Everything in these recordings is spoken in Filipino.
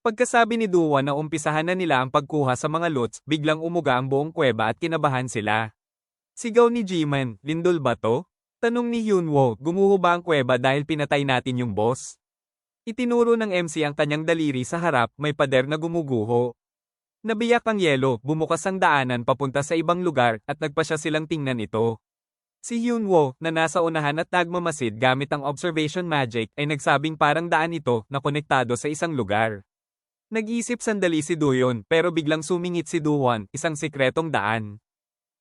Pagkasabi ni Duwa na umpisahan na nila ang pagkuha sa mga loot, biglang umuga ang buong kuweba at kinabahan sila. Sigaw ni Jiman, lindol ba to? Tanong ni Hyunwoo, gumuho ba ang kuweba dahil pinatay natin yung boss? Itinuro ng MC ang kanyang daliri sa harap, may pader na gumuguho. Nabiyak ang yelo, bumukas ang daanan papunta sa ibang lugar, at nagpa siya silang tingnan ito. Si Hyunwoo, na nasa unahan at nagmamasid gamit ang observation magic, ay nagsabing parang daan ito na konektado sa isang lugar. Nag-iisip sandali si Doyon, pero biglang sumingit si Duwon, isang sikretong daan.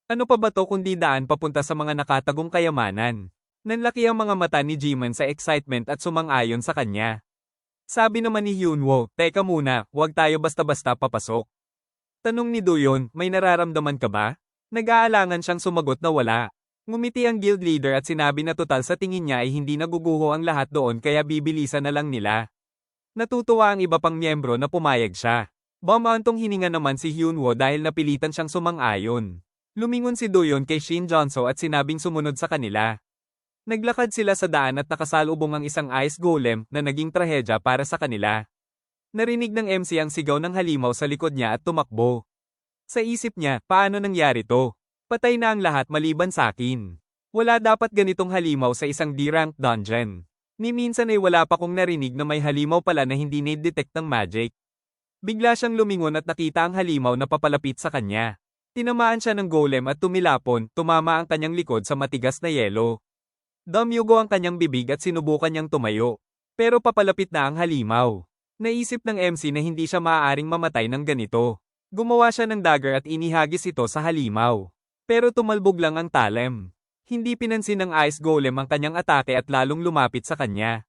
Ano pa ba to kundi daan papunta sa mga nakatagong kayamanan? Nanlaki ang mga mata ni Jiman sa excitement at sumang-ayon sa kanya. Sabi naman ni Hyunwoo, teka muna, huwag tayo basta-basta papasok. Tanong ni Doyon, may nararamdaman ka ba? Nag-aalangan siyang sumagot na wala. Ngumiti ang guild leader at sinabi na total sa tingin niya ay hindi naguguho ang lahat doon kaya bibilisan na lang nila. Natutuwa ang iba pang miyembro na pumayag siya. Bumantong hininga naman si Hyunwoo dahil napilitan siyang sumang-ayon. Lumingon si Doyon kay Shin Jonso at sinabing sumunod sa kanila. Naglakad sila sa daan at nakasalubong ang isang ice golem na naging trahedya para sa kanila. Narinig ng MC ang sigaw ng halimaw sa likod niya at tumakbo. Sa isip niya, paano nangyari to? Patay na ang lahat maliban sa akin. Wala dapat ganitong halimaw sa isang D-rank dungeon. Ni minsan ay wala pa kong narinig na may halimaw pala na hindi na-detect ng magic. Bigla siyang lumingon at nakita ang halimaw na papalapit sa kanya. Tinamaan siya ng golem at tumilapon, tumama ang kanyang likod sa matigas na yelo. Dumyugo ang kanyang bibig at sinubukan niyang tumayo. Pero papalapit na ang halimaw. Naisip ng MC na hindi siya maaaring mamatay ng ganito. Gumawa siya ng dagger at inihagis ito sa halimaw. Pero tumalbog lang ang talem. Hindi pinansin ng ice golem ang kanyang atake at lalong lumapit sa kanya.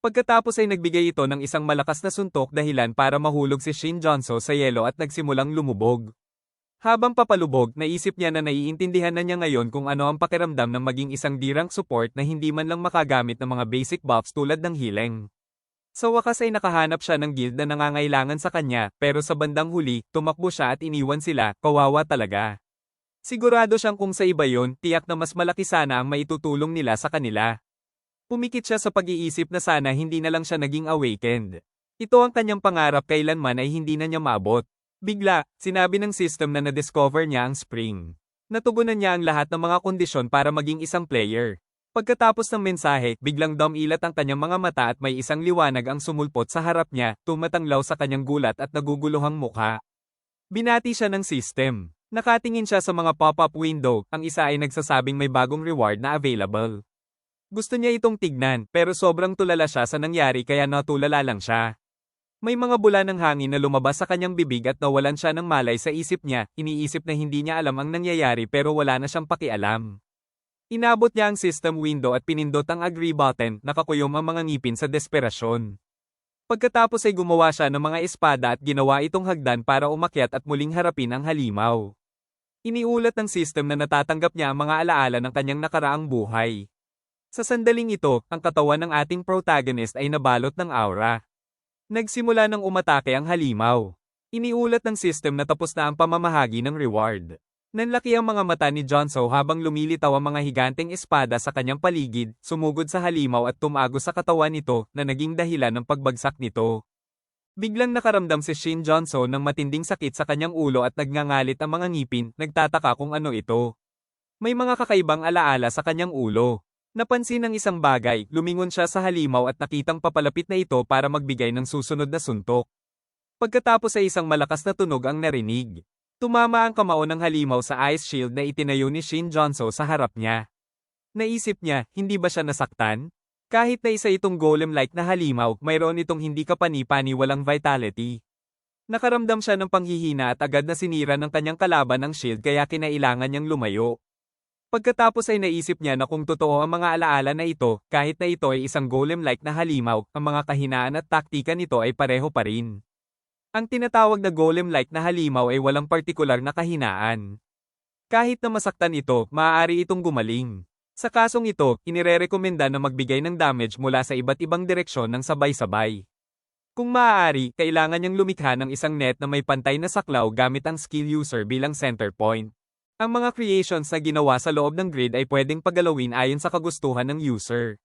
Pagkatapos ay nagbigay ito ng isang malakas na suntok dahilan para mahulog si Shin Jonso sa yelo at nagsimulang lumubog. Habang papalubog, naisip niya na naiintindihan na niya ngayon kung ano ang pakiramdam ng maging isang D-rank support na hindi man lang makagamit ng mga basic buffs tulad ng healing. Sa wakas ay nakahanap siya ng guild na nangangailangan sa kanya, pero sa bandang huli, tumakbo siya at iniwan sila, kawawa talaga. Sigurado siyang kung sa iba yon, tiyak na mas malaki sana ang maitutulong nila sa kanila. Pumikit siya sa pag-iisip na sana hindi na lang siya naging awakened. Ito ang kanyang pangarap kailanman ay hindi na niya maabot. Bigla, sinabi ng system na na-discover niya ang spring. Natugunan niya ang lahat ng mga kondisyon para maging isang player. Pagkatapos ng mensahe, biglang dumilat ang kanyang mga mata at may isang liwanag ang sumulpot sa harap niya, tumatanglaw sa kanyang gulat at naguguluhang mukha. Binati siya ng system. Nakatingin siya sa mga pop-up window, ang isa ay nagsasabing may bagong reward na available. Gusto niya itong tignan, pero sobrang tulala siya sa nangyari kaya natulala lang siya. May mga bula ng hangin na lumabas sa kanyang bibig at nawalan siya ng malay sa isip niya, iniisip na hindi niya alam ang nangyayari pero wala na siyang pakialam. Inabot niya ang system window at pinindot ang agree button, nakakuyom ang mga ngipin sa desperasyon. Pagkatapos ay gumawa siya ng mga espada at ginawa itong hagdan para umakyat at muling harapin ang halimaw. Iniulat ng system na natatanggap niya ang mga alaala ng kanyang nakaraang buhay. Sa sandaling ito, ang katawan ng ating protagonist ay nabalot ng aura. Nagsimula ng umatake ang halimaw. Iniulat ng system na tapos na ang pamamahagi ng reward. Nanlaki ang mga mata ni Jonso habang lumilitaw ang mga higanteng espada sa kanyang paligid, sumugod sa halimaw at tumago sa katawan nito na naging dahilan ng pagbagsak nito. Biglang nakaramdam si Shin Jonso ng matinding sakit sa kanyang ulo at nagngangalit ang mga ngipin, nagtataka kung ano ito. May mga kakaibang alaala sa kanyang ulo. Napansin ng isang bagay, lumingon siya sa halimaw at nakitang papalapit na ito para magbigay ng susunod na suntok. Pagkatapos ay isang malakas na tunog ang narinig. Tumama ang kamao ng halimaw sa ice shield na itinayo ni Shin Jonso sa harap niya. Naisip niya, hindi ba siya nasaktan? Kahit na isa itong golem-like na halimaw, mayroon itong hindi kapani-pani walang vitality. Nakaramdam siya ng panghihina at agad na sinira ng kanyang kalaban ang shield kaya kinailangan niyang lumayo. Pagkatapos ay naisip niya na kung totoo ang mga alaala na ito, kahit na ito ay isang golem-like na halimaw, ang mga kahinaan at taktika nito ay pareho pa rin. Ang tinatawag na golem-like na halimaw ay walang partikular na kahinaan. Kahit na masaktan ito, maaari itong gumaling. Sa kasong ito, inirerekomenda na magbigay ng damage mula sa iba't ibang direksyon ng sabay-sabay. Kung maaari, kailangan niyang lumikha ng isang net na may pantay na saklaw gamit ang skill user bilang center point. Ang mga creations na ginawa sa loob ng grid ay pwedeng pagalawin ayon sa kagustuhan ng user.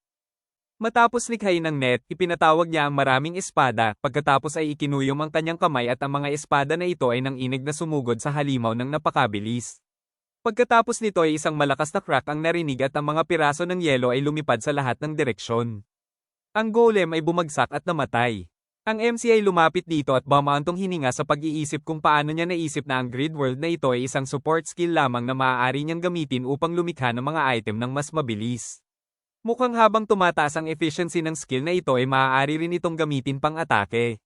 Matapos likhain ng net, ipinatawag niya ang maraming espada, pagkatapos ay ikinuyom ang kanyang kamay at ang mga espada na ito ay nanginig na sumugod sa halimaw ng napakabilis. Pagkatapos nito ay isang malakas na crack ang narinig at ang mga piraso ng yelo ay lumipad sa lahat ng direksyon. Ang golem ay bumagsak at namatay. Ang MC ay lumapit dito at bumaantong hininga sa pag-iisip kung paano niya naisip na ang grid world na ito ay isang support skill lamang na maaari niyang gamitin upang lumikha ng mga item ng mas mabilis. Mukhang habang tumataas ang efficiency ng skill na ito ay maaari rin itong gamitin pang atake.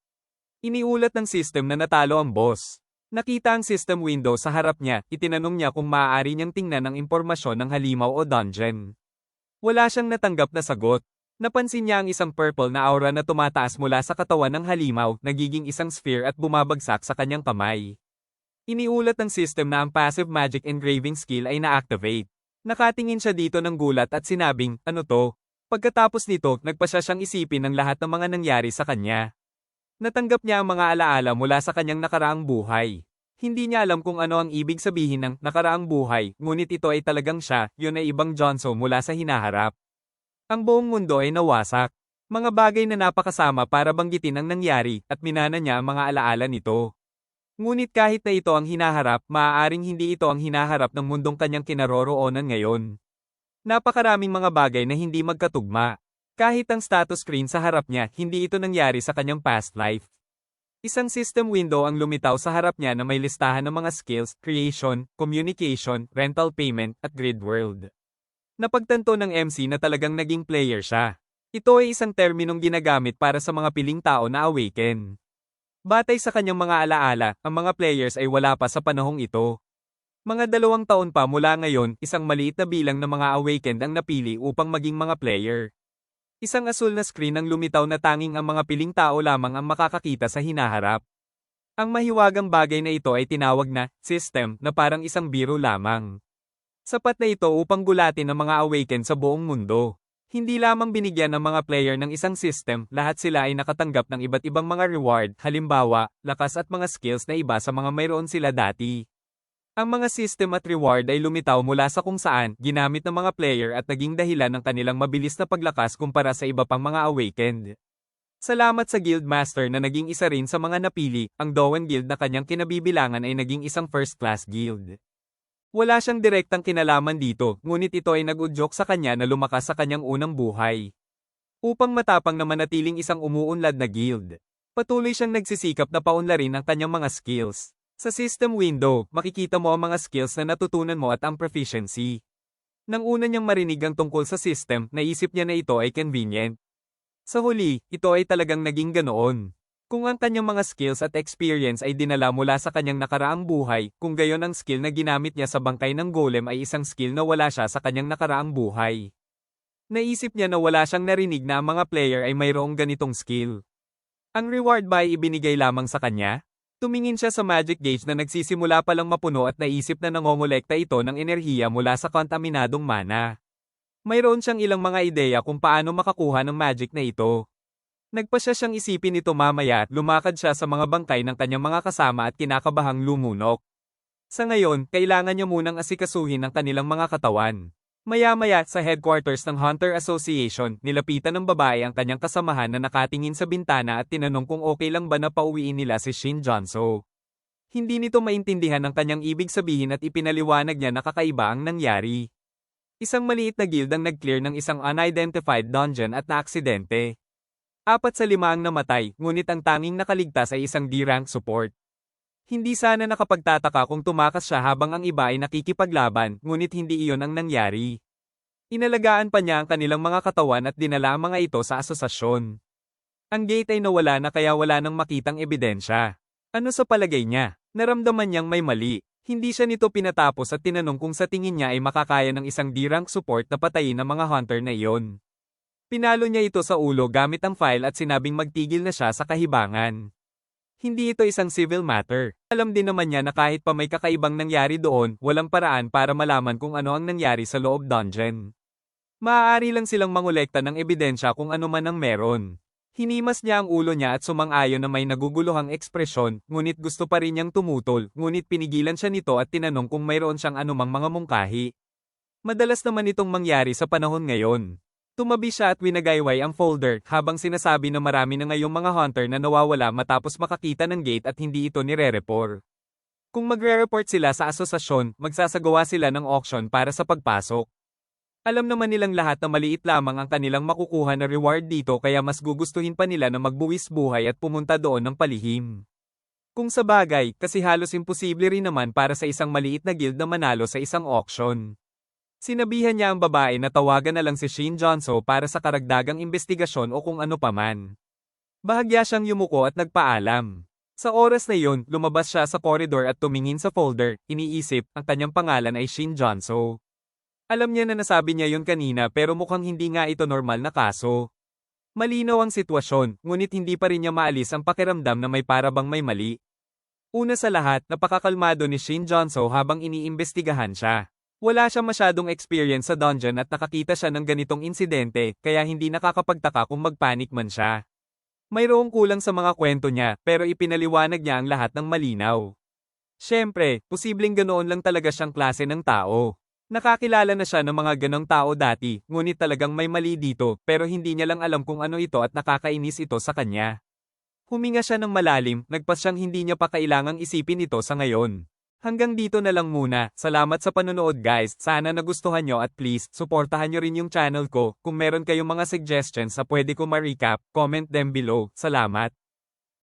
Iniulat ng system na natalo ang boss. Nakita ang system window sa harap niya, itinanong niya kung maaari niyang tingnan ang impormasyon ng halimaw o dungeon. Wala siyang natanggap na sagot. Napansin niya ang isang purple na aura na tumataas mula sa katawan ng halimaw, nagiging isang sphere at bumabagsak sa kanyang kamay. Iniulat ng system na ang passive magic engraving skill ay na-activate. Nakatingin siya dito ng gulat at sinabing, ano to? Pagkatapos nito, nagpa siya siyang isipin ng lahat ng mga nangyari sa kanya. Natanggap niya ang mga alaala mula sa kanyang nakaraang buhay. Hindi niya alam kung ano ang ibig sabihin ng nakaraang buhay, ngunit ito ay talagang siya, yun ay ibang Jonzo mula sa hinaharap. Ang buong mundo ay nawasak. Mga bagay na napakasama para banggitin ang nangyari, at minana niya ang mga alaala nito. Ngunit kahit na ito ang hinaharap, maaaring hindi ito ang hinaharap ng mundong kanyang kinaroroonan ngayon. Napakaraming mga bagay na hindi magkatugma. Kahit ang status screen sa harap niya, hindi ito nangyari sa kanyang past life. Isang system window ang lumitaw sa harap niya na may listahan ng mga skills, creation, communication, rental payment, at grid world. Napagtanto ng MC na talagang naging player siya. Ito ay isang terminong ginagamit para sa mga piling tao na awaken. Batay sa kanyang mga alaala, ang mga players ay wala pa sa panahong ito. Mga 2 taon pa mula ngayon, isang maliit na bilang ng mga awakened ang napili upang maging mga player. Isang asul na screen ang lumitaw na tanging ang mga piling tao lamang ang makakakita sa hinaharap. Ang mahiwagang bagay na ito ay tinawag na system na parang isang biro lamang. Sapat na ito upang gulatin ang mga awakened sa buong mundo. Hindi lamang binigyan ng mga player ng isang system, lahat sila ay nakatanggap ng iba't ibang mga reward, halimbawa, lakas at mga skills na iba sa mga mayroon sila dati. Ang mga system at reward ay lumitaw mula sa kung saan ginamit ng mga player at naging dahilan ng kanilang mabilis na paglakas kumpara sa iba pang mga awakened. Salamat sa Guild Master na naging isa rin sa mga napili, ang Dowen Guild na kanyang kinabibilangan ay naging isang first-class guild. Wala siyang direktang kinalaman dito, ngunit ito ay nag-udyok sa kanya na lumakas sa kanyang unang buhay. Upang matapang na manatiling isang umuunlad na guild. Patuloy siyang nagsisikap na paunlarin ang kanyang mga skills. Sa system window, makikita mo ang mga skills na natutunan mo at ang proficiency. Nang una niyang marinig ang tungkol sa system, naisip niya na ito ay convenient. Sa huli, ito ay talagang naging ganoon. Kung ang kanyang mga skills at experience ay dinala mula sa kanyang nakaraang buhay, kung gayon ang skill na ginamit niya sa bangkay ng golem ay isang skill na wala siya sa kanyang nakaraang buhay. Naisip niya na wala siyang narinig na ang mga player ay mayroong ganitong skill. Ang reward ba ay ibinigay lamang sa kanya? Tumingin siya sa magic gauge na nagsisimula palang mapuno at naisip na nangongolekta ito ng enerhiya mula sa kontaminadong mana. Mayroon siyang ilang mga ideya kung paano makakuha ng magic na ito. Nagpa siya siyang isipin ito mamaya at lumakad siya sa mga bangkay ng kanyang mga kasama at kinakabahang lumunok. Sa ngayon, kailangan niya munang asikasuhin ang kanilang mga katawan. Maya-maya, sa headquarters ng Hunter Association, nilapitan ng babae ang kanyang kasamahan na nakatingin sa bintana at tinanong kung okay lang ba na pauwiin nila si Shin Jonzo. Hindi nito maintindihan ang kanyang ibig sabihin at ipinaliwanag niya na kakaiba ang nangyari. Isang maliit na guild ang nag-clear ng isang unidentified dungeon at naaksidente. 4 sa 5 ang namatay, ngunit ang tanging nakaligtas ay isang D-rank support. Hindi sana nakapagtataka kung tumakas siya habang ang iba ay nakikipaglaban, ngunit hindi iyon ang nangyari. Inalagaan pa niya ang kanilang mga katawan at dinala ang mga ito sa asosasyon. Ang gate ay nawala na kaya wala nang makitang ebidensya. Ano sa palagay niya? Naramdaman niyang may mali. Hindi siya nito pinatapos at tinanong kung sa tingin niya ay makakaya ng isang D-rank support na patayin ang mga hunter na iyon. Pinalo niya ito sa ulo gamit ang file at sinabing magtigil na siya sa kahibangan. Hindi ito isang civil matter. Alam din naman niya na kahit pa may kakaibang nangyari doon, walang paraan para malaman kung ano ang nangyari sa loob dungeon. Maaari lang silang mangolekta ng ebidensya kung ano man ang meron. Hinimas niya ang ulo niya at sumang-ayon na may naguguluhang ekspresyon, ngunit gusto pa rin niyang tumutol, ngunit pinigilan siya nito at tinanong kung mayroon siyang anumang mga mungkahi. Madalas naman itong mangyari sa panahon ngayon. Tumabi siya at winagayway ang folder habang sinasabi na marami na ngayong mga hunter na nawawala matapos makakita ng gate at hindi ito nire-report. Kung magre-report sila sa asosasyon, magsasagawa sila ng auction para sa pagpasok. Alam naman nilang lahat na maliit lamang ang kanilang makukuha na reward dito kaya mas gugustuhin pa nila na magbuwis buhay at pumunta doon ng palihim. Kung sa bagay, kasi halos imposible rin naman para sa isang maliit na guild na manalo sa isang auction. Sinabihan niya ang babae na tawagan na lang si Shin Jonso para sa karagdagang investigasyon o kung ano paman. Bahagya siyang yumuko at nagpaalam. Sa oras na yun, lumabas siya sa koridor at tumingin sa folder, iniisip, ang kanyang pangalan ay Shin Jonso. Alam niya na nasabi niya yun kanina pero mukhang hindi nga ito normal na kaso. Malinaw ang sitwasyon, ngunit hindi pa rin niya maalis ang pakiramdam na may parabang may mali. Una sa lahat, napakakalmado ni Shin Jonso habang iniimbestigahan siya. Wala siyang masyadong experience sa dungeon at nakakita siya ng ganitong insidente, kaya hindi nakakapagtaka kung magpanik man siya. Mayroong kulang sa mga kwento niya, pero ipinaliwanag niya ang lahat ng malinaw. Siyempre, posibleng ganoon lang talaga siyang klase ng tao. Nakakilala na siya ng mga ganong tao dati, ngunit talagang may mali dito, pero hindi niya lang alam kung ano ito at nakakainis ito sa kanya. Huminga siya ng malalim, nagpas siyang hindi niya pa kailangang isipin ito sa ngayon. Hanggang dito na lang muna, salamat sa panonood guys, sana nagustuhan nyo at please, suportahan nyo rin yung channel ko, kung meron kayong mga suggestions sa pwede ko ma-recap, comment them below, salamat.